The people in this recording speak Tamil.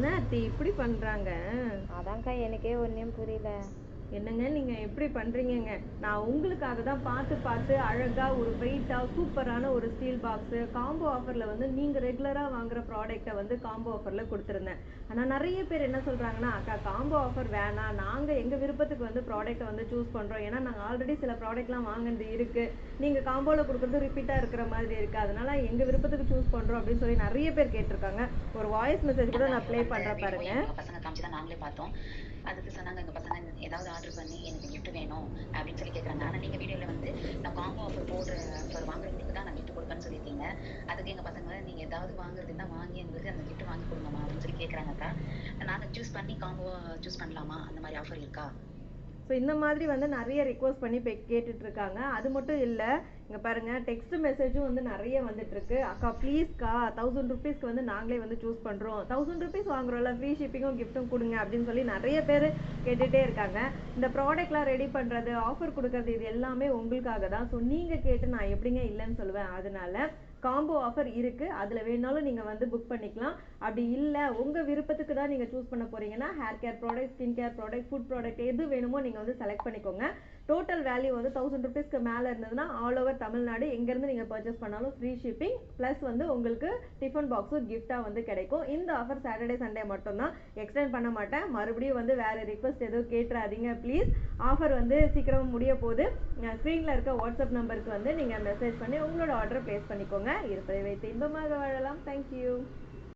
என்ன அத்தி இப்படி பண்றாங்க? அதான்க்கா எனக்கே ஒன்றும் புரியல. என்னங்க நீங்க எப்படி பண்றீங்கங்க? நான் உங்களுக்காக தான் பார்த்து பார்த்து அழகா ஒரு வெயிட்டா சூப்பரான ஒரு ஸ்டீல் பாக்ஸ் காம்போ ஆஃபர்ல வந்து நீங்க ரெகுலரா வாங்குற ப்ராடக்ட்டை வந்து காம்போ ஆஃபர்ல கொடுத்துருந்தேன். ஆனா நிறைய பேர் என்ன சொல்றாங்கன்னா, அக்கா காம்போ ஆஃபர் வேணாம், நாங்க எங்க விருப்பத்துக்கு வந்து ப்ராடக்ட்டை வந்து சூஸ் பண்றோம். ஏன்னா நாங்க ஆல்ரெடி சில ப்ராடக்ட்லாம் வாங்கினது இருக்கு. நீங்க காம்போல கொடுக்குறது ரிப்பீட்டா இருக்கிற மாதிரி இருக்கு. அதனால எங்க விருப்பத்துக்கு சூஸ் பண்றோம் அப்படின்னு சொல்லி நிறைய பேர் கேட்டிருக்காங்க. ஒரு வாய்ஸ் மெசேஜ் கூட நான் ப்ளே பண்றேன் பாருங்க. எங்க பசங்க காமிச்சு தான் நாங்களே பார்த்தோம். அதுக்கு சொன்னாங்க எங்க பசங்க ஏதாவது ஆர்டர் பண்ணி எனக்கு கிஃப்ட் வேணும் அப்படின்னு சொல்லி கேக்குறாங்க. ஆனா நீங்க வீடியோல வந்து நான் காம்போ ஆஃபர் ஆஃபர் வாங்குறவங்களுக்கு தான் நான் கிஃப்ட் கொடுப்பேன்னு சொல்லியிருக்கீங்க. அதுக்கு எங்க பசங்க நீங்க ஏதாவது வாங்குறதுன்னா வாங்கி எங்களுக்கு அந்த கிஃப்ட் வாங்கி கொடுங்கம்மா அப்படின்னு சொல்லி கேக்குறாங்கக்கா. நாங்க சூஸ் பண்ணி காம்போ சூஸ் பண்ணலாமா? அந்த மாதிரி ஆஃபர் இருக்கா? ஸோ இந்த மாதிரி வந்து நிறைய ரிக்வஸ்ட் பண்ணி இப்போ கேட்டுட்டு இருக்காங்க. அது மட்டும் இல்லை, இங்கே பாருங்க டெக்ஸ்ட் மெசேஜும் வந்து நிறைய வந்துட்டு இருக்கு. அக்கா ப்ளீஸ்க்கா 1000 ருபீஸ்க்கு வந்து நாங்களே வந்து சூஸ் பண்ணுறோம், 1000 ருபீஸ் வாங்குறோம்ல, ஃப்ரீ ஷிப்பிங்கும் கிஃப்ட்டும் கொடுங்க அப்படின்னு சொல்லி நிறைய பேர் கேட்டுகிட்டே இருக்காங்க. இந்த ப்ராடக்ட்லாம் ரெடி பண்ணுறது, ஆஃபர் கொடுக்கறது, இது எல்லாமே உங்களுக்காக தான். ஸோ நீங்கள் கேட்டு நான் எப்படிங்க இல்லைன்னு சொல்லுவேன். அதனால காம்போ ஆஃபர் இருக்கு, அதில் வேணாலும் நீங்கள் வந்து புக் பண்ணிக்கலாம். அப்படி இல்லை உங்கள் விருப்பத்துக்கு தான் நீங்கள் சூஸ் பண்ண போறீங்கன்னா hair care product, skin care product, food product எது வேணுமோ நீங்கள் வந்து செலக்ட் பண்ணிக்கோங்க. டோட்டல் வேல்யூ வந்து 1000 ருபீஸ்க்கு மேலே இருந்ததுன்னா ஆல் ஓவர் தமிழ்நாடு எங்கேருந்து நீங்கள் பர்ச்சேஸ் பண்ணாலும் ஃப்ரீ ஷிப்பிங் ப்ளஸ் வந்து உங்களுக்கு டிஃபன் பாக்ஸும் கிஃப்டாக வந்து கிடைக்கும். இந்த ஆஃபர் சாட்டர்டே சண்டே மட்டும்தான், எக்ஸ்டெண்ட் பண்ண மாட்டேன். மறுபடியும் வந்து வேறு ரிக்வஸ்ட் எதுவும் கேட்டுறாதீங்க ப்ளீஸ். ஆஃபர் வந்து சீக்கிரம் முடிய போகுது. ஸ்க்ரீனில் இருக்க வாட்ஸ்அப் நம்பருக்கு வந்து நீங்கள் மெசேஜ் பண்ணி உங்களோட ஆர்டரை ப்ளேஸ் பண்ணிக்கோங்க. இருப்பதை வைத்து இன்பமாக வாழலாம். தேங்க்யூ.